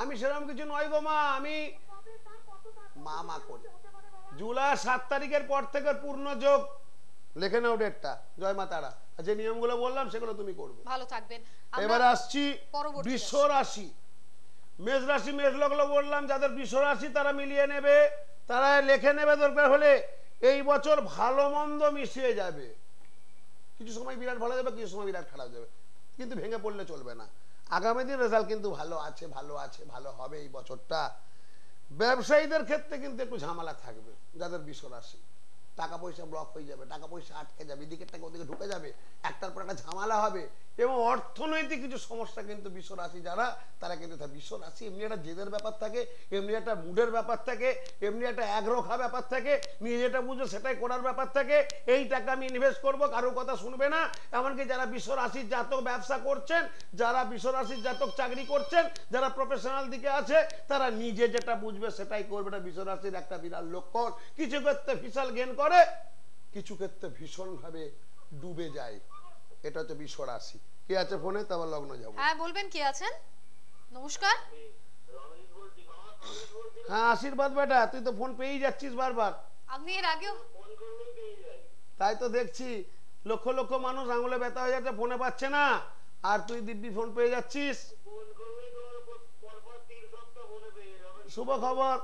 Speaker 2: আমি সেরকম কিছু নয় গো মা, আমি মা মা করি। জুলাই 7 তারিখের পর থেকে পূর্ণ যোগ, লিখে নাও ডেটটা। জয় মা তারা। যে নিয়মগুলো বললাম সেগুলো তুমি করবে।
Speaker 1: ভালো থাকবেন।
Speaker 2: এবারে আসছি বৃষ রাশি। মেষ রাশি, মেষ লগ্ন বললাম, যাদের বৃষ রাশি তারা মিলিয়ে নেবে, তারা লিখে নেবে, দরকার হলে এই বছর ভালো মন্দ মিশিয়ে যাবে। কিছু সময় বিরাট ভালো যাবে, কিছু সময় বিরাট খারাপ যাবে, কিন্তু ভেঙে পড়লে চলবে না। আগামী দিন রেজাল্ট কিন্তু ভালো আছে, ভালো আছে, ভালো হবে এই বছরটা। ব্যবসায়ীদের ক্ষেত্রে কিন্তু একটু ঝামেলা থাকবে, যাদের বৃষ রাশি। টাকা পয়সা ব্লক হয়ে যাবে, টাকা পয়সা আটকে যাবে, এদিকের টাকা ওদিকে ঢুকে যাবে, একটার পর একটা ঝামেলা হবে, এবং অর্থনৈতিক কিছু সমস্যা কিন্তু বৃষ রাশি যারা, তারা কিন্তু বৃষ রাশি এমনি একটা জেদের ব্যাপার থাকে, এমনি একটা মুডের ব্যাপার থাকে, এমনি একটা একরোখা ব্যাপার থাকে, নিজে যেটা বুঝো সেটাই করার ব্যাপার থাকে। এই টাকা আমি ইনভেস্ট করবো, কারোর কথা শুনবে না। এমনকি যারা বৃষ রাশির জাতক ব্যবসা করছেন, যারা বৃষ রাশির জাতক চাকরি করছেন, যারা প্রফেশনাল দিকে আছে, তারা নিজে যেটা বুঝবে সেটাই করবে। এটা বৃষ রাশির একটা বিরাট লক্ষণ। কিছু ক্ষেত্রে বিশাল জ্ঞান করে, কিছু ক্ষেত্রে ভীষণ ভাবে ডুবে যায়। এটা হচ্ছে বৃষ রাশি। কে আছে ফোনে? তারপর লগ্ন যাবো।
Speaker 1: হ্যাঁ বলবেন, কে আছেন? নমস্কার।
Speaker 2: হ্যাঁ আশীর্বাদ বেটা, তুই তো ফোন পেয়েই যাচ্ছিস বারবার।
Speaker 1: আপনি এর আগেও
Speaker 2: তাই তো দেখছি, লক্ষ লক্ষ মানুষ আঙুলে ব্যথা হয়ে যাচ্ছে, ফোনে পাচ্ছে না, আর তুই দিব্যি ফোন পেয়ে যাচ্ছিস। শুভ খবর,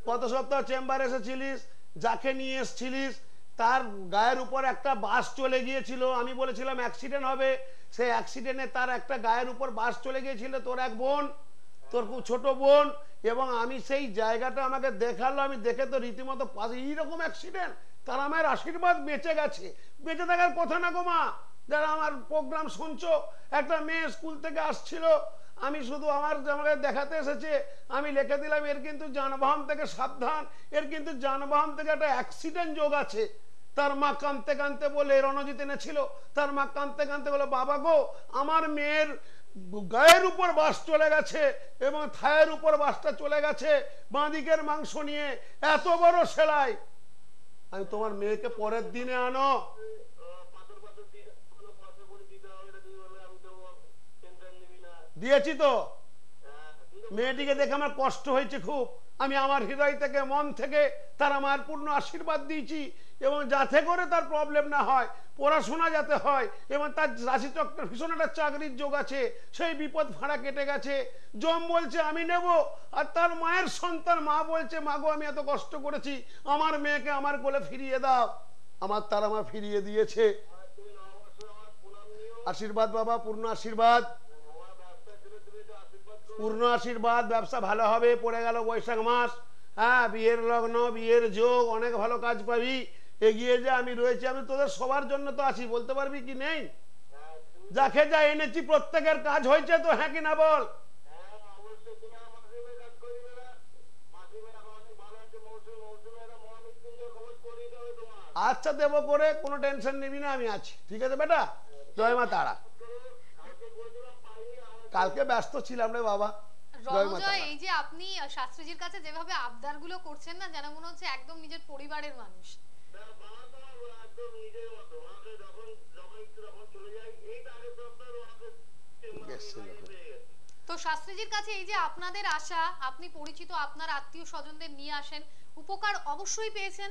Speaker 2: গত সপ্তাহ চেম্বার এসেছিলিস, যাকে নিয়ে এসেছিলিস তার গায়ের উপর একটা বাস চলে গিয়েছিল। আমি বলেছিলাম অ্যাক্সিডেন্ট হবে, সেই অ্যাক্সিডেন্টে তার একটা গায়ের উপর বাস চলে গিয়েছিল, তোর এক বোন, তোর খুব ছোট বোন। এবং আমি সেই জায়গাটা আমাকে দেখালো, আমি দেখে তো রীতিমতো পাশে এইরকম অ্যাক্সিডেন্ট, তার আমার আশীর্বাদ বেঁচে গেছে। বেঁচে থাকার কথা না গো মা, যারা আমার প্রোগ্রাম শুনছো, একটা মেয়ে স্কুল থেকে আসছিল, আমি শুধু আমাকে দেখাতে এসেছে, আমি লিখে দিলাম এর কিন্তু যানবাহন থেকে সাবধান, এর কিন্তু যানবাহন থেকে একটা অ্যাক্সিডেন্ট যোগ আছে। তার মা কাঁদতে কাঁদতে বলে, রণজিৎ এনেছিল, তার মা কাঁদতে কাঁদতে বলে, বাবা গো আমার মেয়ের গায়ের উপর বাস চলে গেছে এবং থায়ের উপর বাসটা চলে গেছে, বাঁদিকের মাংস নিয়ে এত বড় সেলাই। আমি তোমার মেয়েকে পরের দিনে আনো। দিয়েছি তো, মেয়েটিকে দেখে আমার কষ্ট হয়েছে খুব। আমি আমার হৃদয় থেকে, মন থেকে তার আমার পূর্ণ আশীর্বাদ দিয়েছি, এবং যাতে করে তার প্রবলেম না হয়, পড়াশোনা যাতে হয়, এবং তার রাশিচক্রের ভীষণ একটা চাকরির যোগ আছে, সেই বিপদ ভাড়া কেটে গেছে। জম বলছে আমি নেব, আর তার মায়ের সন্তান মা বলছে, মাগো আমি এত কষ্ট করেছি, আমার মেয়েকে আমার কোলে ফিরিয়ে দাও। আমার তারা মা ফিরিয়ে দিয়েছে। আশীর্বাদ বাবা, পূর্ণ আশীর্বাদ, পূর্ণ আশীর্বাদ। ব্যবসা ভালো হবে। পড়ে গেল বৈশাখ মাস, হ্যাঁ বিয়ের লগ্ন, বিয়ের যোগ, অনেক ভালো কাজ পাবি, এগিয়ে যা, আমি রয়েছি। আমি তোদের সবার জন্য তো আছি, বলতে পারবি কি নেই? যাকে যা এনেছি প্রত্যেকের কাজ হয়েছে তো, হ্যাঁ কি না বল? আচ্ছা দেবো করে, কোনো টেনশন নিবি না, আমি আছি, ঠিক আছে বেটা। জয় মা তারা। কালকে ব্যস্ত ছিলাম রে বাবা।
Speaker 1: রণজয়, এই যে আপনি শাস্ত্রীজির কাছে যেভাবে আবদারগুলো করছেন না, যেন মনে হচ্ছে একদম নিজের পরিবারের মানুষ। তো শাস্ত্রীজির কাছে এই যে আপনাদের আশা, আপনি পরিচিত আপনার আত্মীয় স্বজনদের নিয়ে আসেন, উপকার অবশ্যই পেয়েছেন।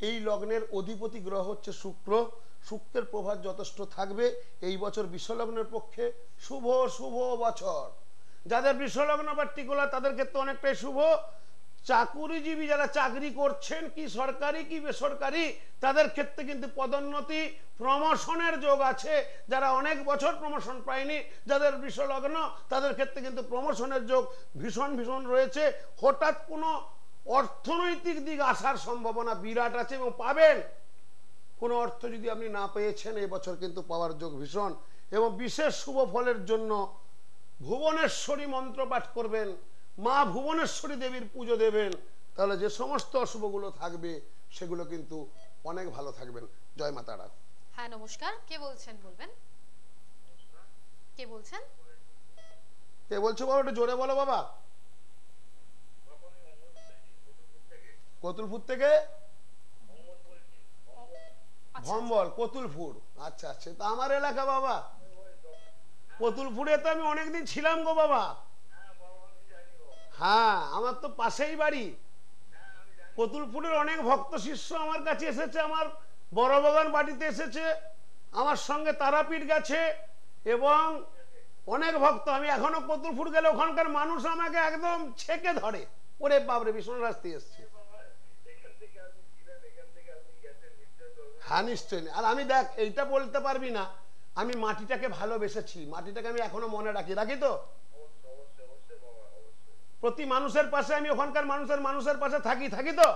Speaker 2: এই লগ্নের অধিপতি গ্রহ হচ্ছে শুক্র। শুক্রের প্রভাব যথেষ্ট থাকবে। এই বছর বিশ্বলগ্নের পক্ষে শুভ শুভ বছর। যাদের বিশ্বলগ্ন পার্টিকুলার তাদের ক্ষেত্রে অনেকটাই শুভ। চাকুরিজীবী যারা চাকরি করছেন, কি সরকারি কি বেসরকারি, তাদের ক্ষেত্রে কিন্তু পদোন্নতি প্রমোশনের যোগ আছে। যারা অনেক বছর প্রমোশন পায়নি, যাদের বিশ্বলগ্ন, তাদের ক্ষেত্রে কিন্তু প্রমোশনের যোগ ভীষণ ভীষণ রয়েছে। হঠাৎ কোনো অর্থনৈতিক দিক আসার সম্ভাবনা বিরাট আছে এবং পাবেন। কোনো অর্থ যদি আপনি না পেয়েছেন, এবছর কিন্তু পাওয়ার যোগ ভীষণ। এবং বিশেষ শুভ ফলের জন্য ভুবনেশ্বরী মন্ত্র পাঠ করবেন, মা ভুবনেশ্বরী দেবীর পুজো দেবেন, তাহলে যে সমস্ত অশুভগুলো থাকবে সেগুলো কিন্তু অনেক ভালো থাকবেন। জয় মা তারা।
Speaker 1: হ্যাঁ নমস্কার, কে বলছেন বলবেন? কে বলছেন?
Speaker 2: কে বলছো বাবা? একটু জোরে বলো বাবা। কতুলপুর থেকে? ভম্বল, কতুলপুর। আচ্ছা আচ্ছা, তা আমার এলাকা বাবা। কতুলপুরে তো আমি অনেকদিন ছিলাম গো বাবা। হ্যাঁ, আমার তো পাশেই বাড়ি। কতুলপুরের অনেক ভক্ত শিষ্য আমার কাছে এসেছে, আমার বড় বাগান বাড়িতে এসেছে, আমার সঙ্গে তারাপীঠ গেছে এবং অনেক ভক্ত। আমি এখনো কতুলপুর গেলে ওখানকার মানুষ আমাকে একদম ছেকে ধরে, ওরে বাবরে বিষ্ণু রাস্তে এসছে। হ্যাঁ নিশ্চয়ই। আর আমি দেখ, এইটা বলতে পারবি না, আমি মাটিটাকে ভালোবেসেছি, মাটিটাকে আমি এখনো মনে রাখি তো। প্রতি মানুষের পাশে আমি ওখানকার মানুষের পাশে থাকি তো।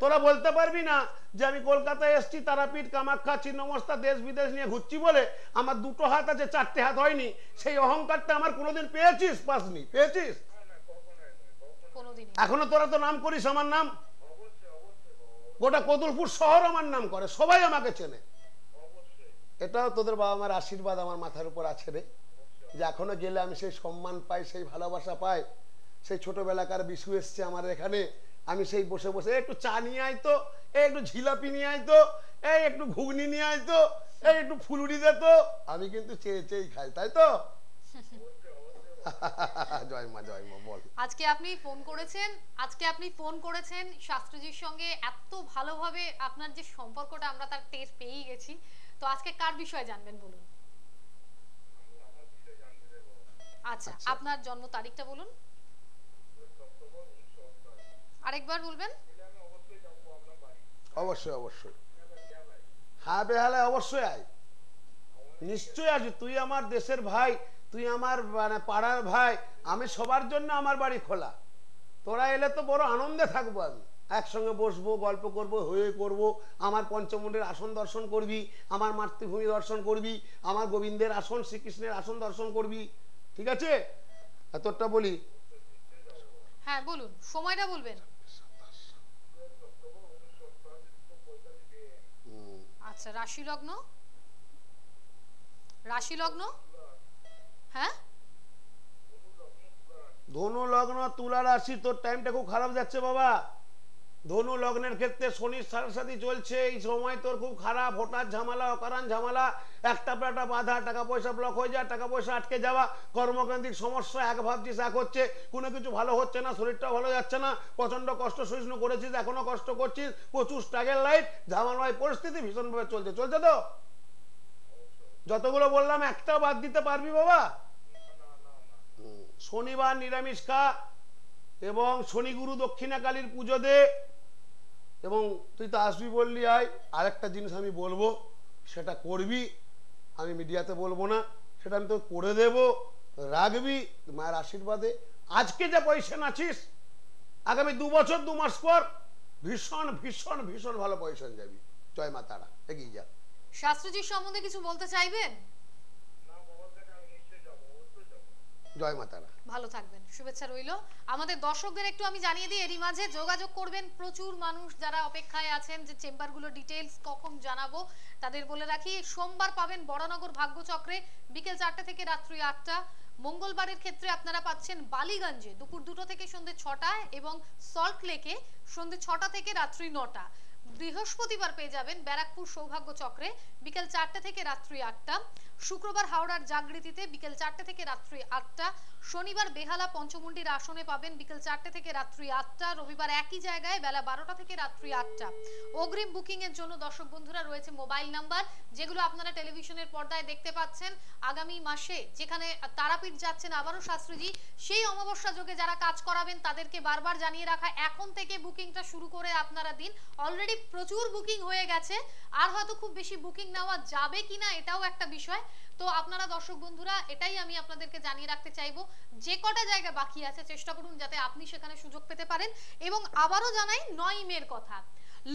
Speaker 2: তোরা বলতে পারবি না যে আমি কলকাতায় এসছি, তারাপীঠ, কামাখ্যা, ছিন্নমস্তা, দেশ বিদেশ নিয়ে ঘুরছি বলে আমার দুটো হাত আছে, চারটে হাত হয়নি। সেই অহংকারটা আমার কোনোদিন পেয়েছিস? পাসনি? পেয়েছিস? এখনো তোরা তো নাম করিস আমার নাম। গোটা কতুলপুর শহর আমার নাম করে, সবাই আমাকে চেনে। এটাও তোদের বাবা মার আশীর্বাদ আমার মাথার উপর আছে রে, যে এখনো গেলে আমি সেই সম্মান পাই, সেই ভালোবাসা পাই। সেই ছোটবেলাকার বিশু এসছে আমার এখানে, আমি সেই বসে বসে একটু চা নিয়ে আইতো, একটু ঝিলাপি নিয়ে আইতো, একটু ঘুগনি নিয়ে আইতো, একটু ফুলুরি দিত, আমি কিন্তু চেয়ে চেয়েই খাই, তাই তো? জয় মা, জয় মা। বল।
Speaker 1: আজকে আপনি ফোন করেছেন শাস্ত্রীজির সঙ্গে, এত ভালোভাবে আপনার যে সম্পর্কটা আমরা তার টের পেয়ে গেছি। তো আজকে কার বিষয়ে জানবেন বলুন? আচ্ছা, আপনার জন্ম তারিখটা বলুন, আরেকবার বলবেন।
Speaker 2: অবশ্যই অবশ্যই। হ্যাঁ বেহালায় অবশ্যই আয়, নিশ্চয়ই আসবি। তুই আমার দেশের ভাই, তুই আমার মানে পাড়ার ভাই, আমি সবার জন্য আমার বাড়ি খোলা। তোরা এলে তো বড় আনন্দে থাকবো, আমি একসঙ্গে বসবো, গল্প করব, হয়ে করব। আমার পঞ্চমুণ্ডের আসন দর্শন করবি, আমার মাতৃভূমি দর্শন করবি, আমার গোবিন্দের আসন, শ্রীকৃষ্ণের আসন দর্শন করবি, ঠিক আছে? তোরটা বলি।
Speaker 1: হ্যাঁ বলুন, সময়টা বলবেন। আচ্ছা, রাশি লগ্ন? হ্যাঁ,
Speaker 2: ধনু লগ্ন তুলা রাশি। তোর টাইমটা খুব খারাপ যাচ্ছে বাবা। ধনু লগ্নের ক্ষেত্রে শনির সাড়ে চলছে, এই সময় তোর খুব খারাপ। হঠাৎ ঝামেলা, অকারণ ঝামেলা, একটা পেটা বাধা, টাকা পয়সা ব্লক হয়ে যায়, টাকা পয়সা আটকে যাওয়া, কর্মকেন্দ্রিক সমস্যা, এক ভাবছিস এক হচ্ছে, কোনো কিছু ভালো হচ্ছে না, শরীরটা ভালো যাচ্ছে না, প্রচন্ড কষ্ট সহিষ্ণু করেছিস, এখনো কষ্ট করছিস, প্রচুর স্ট্রাগল লাইফ, ঝামেলায় পরিস্থিতি ভীষণভাবে চলছে তো। যতগুলো বললাম একটাও বাদ দিতে পারবি বাবা? শনিবার নিরামিষ খা এবং শনি গুরু দক্ষিণা কালীর পুজো দে। এবং তুই তো আসবি বললি, আয়। আরেকটা জিনিস আমি বলবো, সেটা করবি, আমি মিডিয়াতে বলবো না, সেটা আমি তো করে দেব, রাখবি মায়ের আশীর্বাদে। আজকে যা পয়সা আছিস, আগামী 2 বছর 2 মাস পর ভীষণ ভীষণ ভীষণ ভালো পয়সা যাবি। জয় মা তারা, এগিয়ে যা।
Speaker 1: শাস্ত্রীজির সম্বন্ধে কিছু বলতে চাইবেন?
Speaker 2: জয় মা তারা।
Speaker 1: ভালো থাকবেন, শুভেচ্ছা রইল। আমাদের দর্শকদের একটু আমি জানিয়ে দিই, এরই মাঝে যোগাযোগ করবেন। প্রচুর মানুষ যারা অপেক্ষায় আছেন যে চেম্বারগুলো ডিটেইলস কখন জানাবো, তাদের বলে রাখি, সোমবার পাবেন বড়নগর ভাগ্যচক্রে বিকেল 4টা থেকে রাত্রি 8টা। মঙ্গলবারের ক্ষেত্রে আপনারা পাচ্ছেন বালিগঞ্জে দুপুর 2টো থেকে সন্ধ্যে 6টায় এবং সল্ট লেকে সন্ধ্যে 6টা থেকে রাত্রি 9টা। বৃহস্পতিবার পেয়ে যাবেন ব্যারাকপুর সৌভাগ্য চক্রে বিকেল 4টে থেকে রাত্রি 8টা, শুক্রবার হাওড়ার জাগৃতিতে বিকেল 4টে থেকে রাত্রি 8টা, শনিবার বেহালা পঞ্চমুন্ডির আসনে পাবেন বিকেল 4টে থেকে রাত্রি 8টা, রবিবার একই জায়গায় বেলা 12টা থেকে রাত্রি 8টা। অগ্রিম বুকিং এর জন্য দর্শক বন্ধুরা রয়েছে মোবাইল নাম্বার, যেগুলো আপনারা টেলিভিশনের পর্দায় দেখতে পাচ্ছেন। আগামী মাসে যেখানে তারাপীঠ যাচ্ছেন আবারও শাস্ত্রীজি, সেই অমাবস্যা যোগে যারা কাজ করাবেন তাদেরকে বারবার জানিয়ে রাখা, এখন থেকে বুকিংটা শুরু করে আপনারা দিন। অলরেডি প্রচুর বুকিং হয়ে গেছে, আর হয়তো খুব বেশি বুকিং নেওয়া যাবে কিনা এটাও একটা বিষয়। তো আপনারা দর্শক বন্ধুরা, এটাই আমি আপনাদেরকে জানিয়ে রাখতে চাইবো, যে কটা জায়গা বাকি আছে চেষ্টা করুন যাতে আপনি সেখানে সুযোগ পেতে পারেন। এবং আবারও জানাই 9 মের কথা,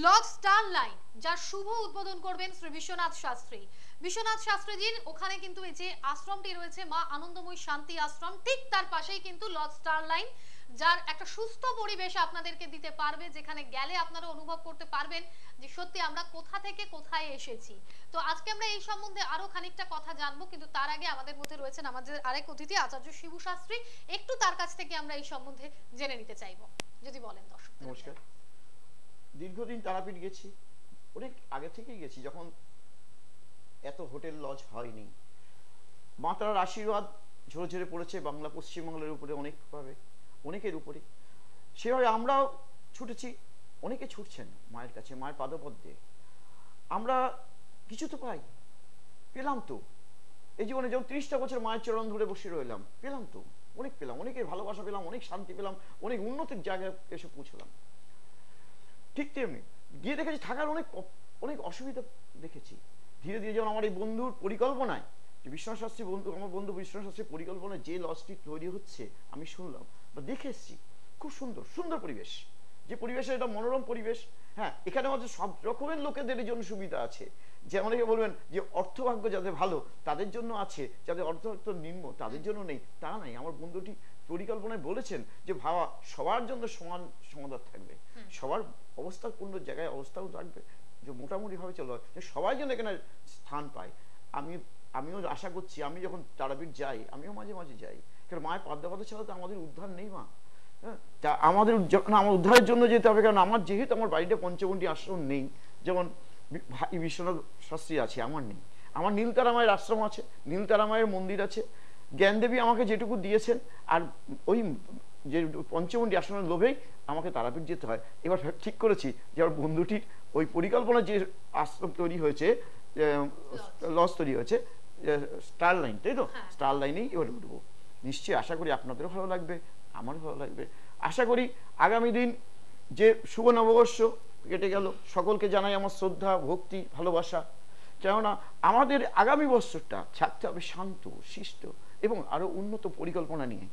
Speaker 1: লজ স্টার লাইন যার শুভ উদ্বোধন করবেন শ্রী বিশ্বনাথ শাস্ত্রী। বিশ্বনাথ শাস্ত্রীজির ওখানে কিন্তু এই যে আশ্রমটি রয়েছে মা আনন্দময়ী শান্তি আশ্রম, ঠিক তার পাশেই কিন্তু লজ স্টার লাইন, যার একটা সুস্থ পরিবেশ আপনাদেরকে দিতে পারবে, যেখানে গেলে আপনারা অনুভব করতে পারবেন যে সত্যি আমরা কোথা থেকে কোথায় এসেছি। তো আজকে আমরা এই সম্বন্ধে আরো খানিকটা কথা জানবো, কিন্তু তার আগে আমাদের মধ্যে রয়েছেন আমাদের আরেক অতিথি আচার্য শিবু শাস্ত্রী, একটু তার কাছ থেকে আমরা এই সম্বন্ধে জেনে নিতে চাইবো, যদি বলেন দর্শক।
Speaker 3: নমস্কার। দীর্ঘদিন তারাপীঠ গেছি, অনেক আগে থেকেই গেছি, যখন এত হোটেল লজ হয়নি। মা তারার আশীর্বাদ ঝরে ঝরে পড়েছে বাংলা পশ্চিমবাংলার উপরে অনেকভাবে, অনেকের উপরে। সেভাবে আমরাও ছুটেছি, অনেকে ছুটছেন মায়ের কাছে, মায়ের পাদপদ্মে। আমরা কিছু তো পাই, পেলাম তো এই জীবনে, যেমন 30টা বছর মায়ের চরণ ধরে বসে রইলাম, পেলাম তো অনেক, পেলাম অনেকের ভালোবাসা, পেলাম অনেক শান্তি, পেলাম অনেক উন্নতির জায়গায় এসে পৌঁছলাম। ঠিক তেমনি গিয়ে দেখেছি থাকার অনেক অনেক অসুবিধা দেখেছি। ধীরে ধীরে যেমন আমার এই বন্ধুর পরিকল্পনায়, যে বিশ্বনাথ শাস্ত্রী বন্ধু, আমার বন্ধু বিশ্বনাথ শাস্ত্রীর পরিকল্পনায় যে লজটি তৈরি হচ্ছে আমি শুনলাম বা দেখে এসেছি, খুব সুন্দর সুন্দর পরিবেশ, যে পরিবেশে এটা মনোরম পরিবেশ। হ্যাঁ, এখানে আমাদের সব রকমের লোকেদের জন্য সুবিধা আছে। যে অনেকে বলবেন যে অর্থভাগ্য যাদের ভালো তাদের জন্য আছে, যাদের অর্থভাগ্য নিম্ন তাদের জন্য নেই, তা নাই। আমার বন্ধুটি পরিকল্পনায় বলেছেন যে ভাবা সবার জন্য সমান সমাধান থাকবে, সবার অবস্থাপূর্ণ জায়গায় অবস্থাও থাকবে, যে মোটামুটি ভাবে চলো, যে সবাই যেন এখানে স্থান পায়। আমিও আশা করছি, আমি যখন তারাপীঠ যাই, আমিও মাঝে মাঝে যাই, কারণ মায়ের পাদ্যপাতা ছাড়া তো আমাদের উদ্ধার নেই মা। হ্যাঁ, তা আমাদের যখন আমার উদ্ধারের জন্য যেতে হবে, কারণ আমার যেহেতু আমার বাড়িতে পঞ্চমুন্ডি আশ্রম নেই, যেমন ভাই বিশ্বনাথ শাস্ত্রী আছে, আমার নেই। আমার নীলতারা মায়ের আশ্রম আছে, নীলতারা মায়ের মন্দির আছে, জ্ঞানদেবী আমাকে যেটুকু দিয়েছেন, আর ওই যে পঞ্চমুন্ডি আশ্রমের লোভেই আমাকে তারাপীঠ যেতে হয়। এবার ঠিক করেছি যে আমার বন্ধুটির ওই পরিকল্পনা, যে আশ্রম তৈরি হয়েছে, লজ তৈরি হয়েছে স্টার লাইন, তাই তো, স্টার লাইনেই এবার উঠবো। নিশ্চয়ই আশা করি আপনাদেরও ভালো লাগবে, আমারও ভালো লাগবে। আশা করি আগামী দিন যে শুভ নববর্ষ কেটে গেল, সকলকে জানাই আমার শ্রদ্ধা, ভক্তি, ভালোবাসা। কেননা আমাদের আগামী বছরটা থাকতে হবে শান্ত, শিষ্ট এবং আরো উন্নত পরিকল্পনা নিয়ে।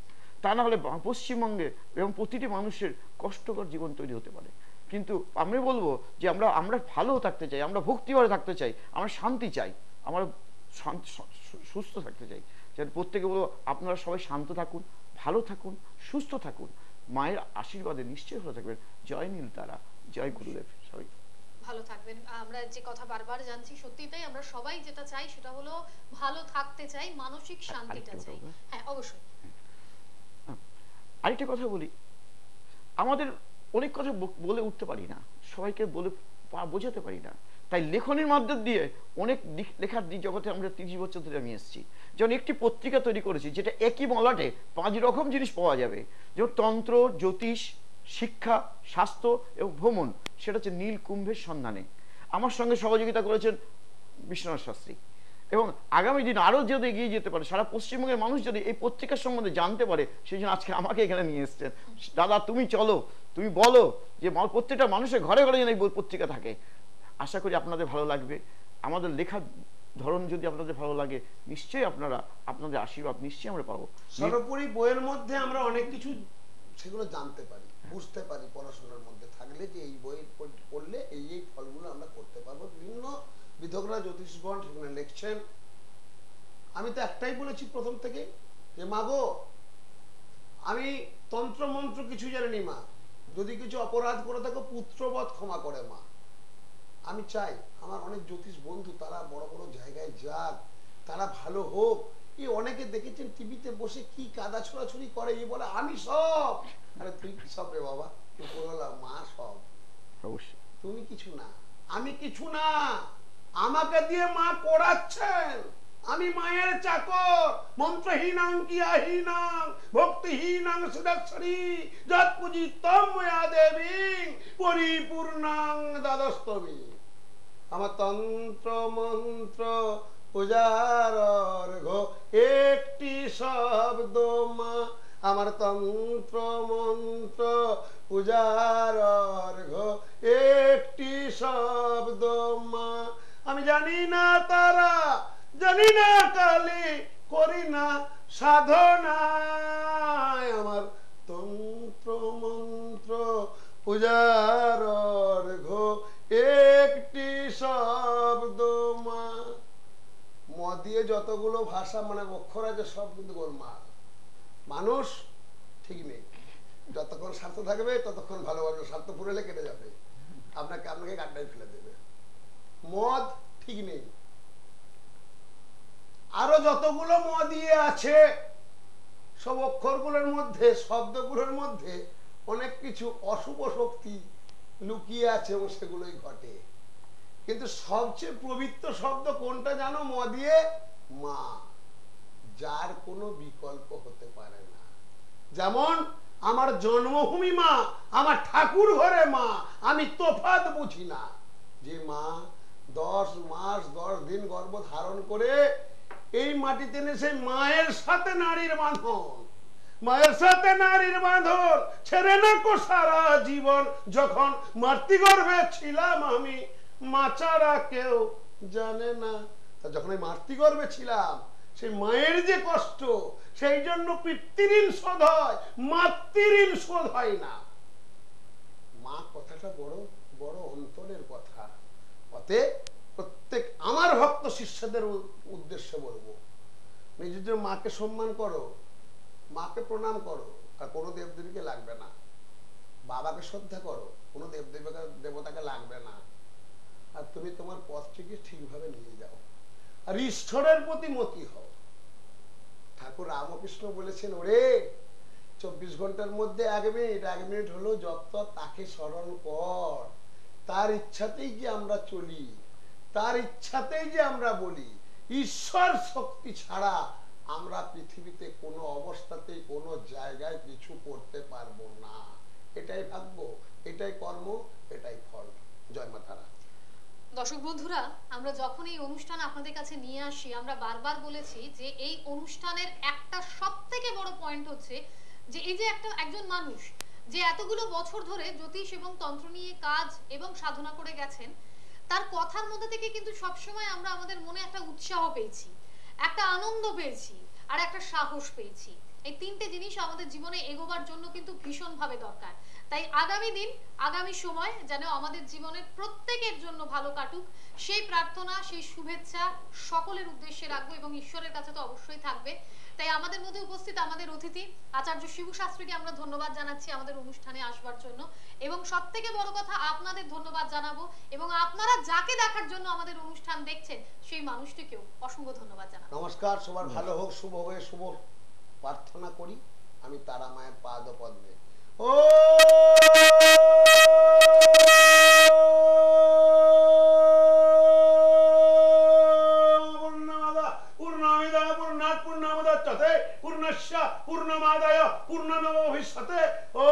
Speaker 3: তা না হলে পশ্চিমবঙ্গে এবং প্রতিটি মানুষের কষ্টকর জীবন তৈরি হতে পারে। কিন্তু আমি বলবো যে আমরা ভালো থাকতে চাই, আমরা ভক্তিভাবে থাকতে চাই, আমরা শান্তি চাই, আমরা সুস্থ থাকতে চাই। প্রত্যেকে বলবো আপনারা সবাই শান্ত থাকুন, ভালো থাকুন, সুস্থ থাকুন, মায়ের আশীর্বাদে নিশ্চয়ই ভালো থাকবেন। জয় নীলতারা, জয় গুরুদেব, সবাই
Speaker 1: ভালো থাকবেন। আমরা যে কথা বারবার জানছি সত্যি তাই, আমরা সবাই যেটা চাই সেটা হলো ভালো থাকতে চাই, মানসিক শান্তিটা চাই। হ্যাঁ, অবশ্যই।
Speaker 3: আরেকটা কথা বলি, আমাদের অনেক কথা বলে উঠতে পারি না, সবাইকে বলে বোঝাতে পারি না, তাই লেখনের মাধ্যম দিয়ে অনেক লেখার জগতে আমরা 30 বছর ধরে আমি এসেছি। যেমন একটি পত্রিকা তৈরি করেছি, যেটা একই মলাটে 5 রকম জিনিস পাওয়া যাবে, যেমন তন্ত্র, জ্যোতিষ, শিক্ষা, স্বাস্থ্য এবং ভ্রমণ। সেটা হচ্ছে নীল কুম্ভের সন্ধানে। আমার সঙ্গে সহযোগিতা করেছেন বিশ্বনাথ শাস্ত্রী। এবং আগামী দিন আরো যদি এগিয়ে যেতে পারে, সারা পশ্চিমবঙ্গের মানুষ যদি এই পত্রিকার সম্বন্ধে জানতে পারে, সেই জন্য আজকে আমাকে এখানে নিয়ে এসছেন। দাদা তুমি চলো, তুমি বলো যে প্রত্যেকটা মানুষের ঘরে ঘরে যেন এই পত্রিকা থাকে। আশা করি আপনাদের ভালো লাগবে। আমাদের লেখার ধরন যদি আপনাদের ভালো লাগে, নিশ্চয়ই আপনাদের আশীর্বাদ নিশ্চয়ই আমরা পাবো।
Speaker 2: সর্বোপরি বইয়ের মধ্যে আমরা অনেক কিছু সেগুলো জানতে পারি, বুঝতে পারি, পড়াশোনার মধ্যে থাকলে, যে এই বই পড়লে এই এই ফলগুলো আমরা করতে পারবো। বিভিন্ন বিদগ্ধরা, জ্যোতিষগণ সেখানে লিখছেন। আমি তো একটাই বলেছি প্রথম থেকে, যে মা গো, আমি তন্ত্র মন্ত্র কিছু জানি মা, যদি কিছু অপরাধ করে থাকো পুত্রবধ ক্ষমা করে মা। আমি চাই আমার অনেক জ্যোতিষ বন্ধু তারা বড় বড় জায়গায় যাক, তারা ভালো হোক। এই অনেকে দেখেছেন টিভিতে বসে কি কাদা ছোড়াছুড়ি করে, এই বলে আমি সব। আরে তুই কি সব রে বাবা? মা সব,
Speaker 3: অবশ্যই।
Speaker 2: তুমি কিছু না, আমি কিছু না, আমাকে দিয়ে মা করাচ্ছেন, আমি মায়ের চাকর। মন্ত্রহীনাং ক্রিয়াহীনাং ভক্তিহীনাং সুদক্ষরি যৎ পূজিতম ময়া দেবী পরিপূর্ণাং দ্বাদস্তমি। আমার তন্ত্র মন্ত্র পূজার অর্ঘ্য একটি শব্দ মা। আমার তন্ত্র মন্ত্র পূজার অর্ঘ্য একটি শব্দ মা। আমি জানি না তারা, জানি না কালী, করি না সাধনা। আমার তন্ত্র মন্ত্র পূজার অর্ঘ্য একটি শব্দ মা। ম দিয়ে যতগুলো ভাষা মানে অক্ষর আছে সব কিন্তু গোলমাল। মানুষ ঠিক নেই, যতক্ষণ স্বার্থ থাকবে ততক্ষণ ভালোবাসবে, স্বার্থ পুরেলে কেটে যাবে, আপনাকে গাড্ডায় ফেলে দেবে। মদ ঠিক নেই। আরো যতগুলো ম দিয়ে আছে সব অক্ষরগুলোর মধ্যে, শব্দগুলোর মধ্যে অনেক কিছু অশুভ শক্তি লুকিয়ে আছে এবং সেগুলোই ঘটে। কিন্তু সবচেয়ে পবিত্র শব্দ কোনটা জানো? ম দিয়ে মা, যার কোনো বিকল্প হতে পারে না। যেমন আমার জন্মভূমি মা, আমার ঠাকুর ঘরে মা, আমি তফাৎ বুঝি না। যে মা 10 মাস 10 দিন গর্ভ ধারণ করে এই মাটিতে এনে সেই মায়ের সাথে নারীর বাঁধন, মায়ের সাথে নারীর বাঁধন ছেড়ে না কো সারা জীবন। যখন মাতৃগর্ভে ছিলাম আমি, মা ছাড়া কেউ জানে না। তা যখন এই মাতৃগর্ভে ছিলাম, সেই মায়ের যে কষ্ট, সেই জন্য পিতৃঋণ শোধ হয়, মাতৃঋণ শোধ হয় না। মা কথাটা বড় বড় অন্তরের কথা। অতএব প্রত্যেক আমার ভক্ত শিষ্যদের উদ্দেশ্যে বলবো, নিজেদের মাকে সম্মান করো, মাকে প্রণাম করো, আর কোনো দেবদেবীকে লাগবে না। বাবাকে শ্রদ্ধা করো, কোনো দেবতাকে লাগবে না। আর তুমি তোমার পথটিকে ঠিকভাবে নিয়ে যাও, আর ঈশ্বরের প্রতি মতি হও। ঠাকুর রামকৃষ্ণ বলেছেন, ওরে 24 ঘন্টার মধ্যে 1 মিনিট হলো যত তাকে স্মরণ কর। তার ইচ্ছাতেই যে আমরা চলি, তার ইচ্ছাতেই যে আমরা বলি। ঈশ্বর শক্তি ছাড়া আমরা পৃথিবীতে কোনো অবস্থাতেই কোনো জায়গায় কিছু করতে পারবো না। এটাই ভাগ্য, এটাই কর্ম, এটাই ফল। জয় মা তারা।
Speaker 1: দর্শক বন্ধুরা, আমরা যখন এই অনুষ্ঠান আপনাদের কাছে নিয়ে আসি, আমরা বারবার বলেছি যে এই অনুষ্ঠানের একটা সবথেকে বড় পয়েন্ট হচ্ছে যে এই যে একজন মানুষ যে এতগুলো বছর ধরে জ্যোতিষ এবং তন্ত্র নিয়ে কাজ এবং সাধনা করে গেছেন, তার কথার মধ্যে থেকে কিন্তু সবসময় আমরা আমাদের মনে একটা উৎসাহ পেয়েছি, একটা আনন্দ পেয়েছি, আর একটা সাহস পেয়েছি। এই তিনটে জিনিস আমাদের জীবনে এগোবার জন্য কিন্তু ভীষণভাবে দরকার। তাই আগামী দিন, আগামী সময় যেন আমাদের জীবনের প্রত্যেকের জন্য ভালো কাটুক, সেই প্রার্থনা, সেই শুভেচ্ছা সকলের উদ্দেশ্যে রাখবো এবং ঈশ্বরের কাছে তো অবশ্যই থাকবে। তাই আমাদের মধ্যে উপস্থিত আমাদের অতিথি আচার্য শিবু শাস্ত্রীকে আমরা ধন্যবাদ জানাচ্ছি আমাদের অনুষ্ঠানে আসবার জন্য, এবং সবথেকে বড় কথা আপনাদের ধন্যবাদ জানাবো, এবং আপনারা যাকে দেখার জন্য আমাদের অনুষ্ঠান দেখছেন সেই মানুষটিকেও অসংখ্য ধন্যবাদ জানাবো।
Speaker 2: নমস্কার, সবার ভালো হোক, শুভ হয়ে শুভ প্রার্থনা করি আমি তারা মায়ের পাদ পদ্মে। ও পূর্ণমিদা পূর্ণাৎ পূর্ণমুদচ্যতে পূর্ণস্য পূর্ণমাদায় পূর্ণমেবাবশিষ্যতে। ও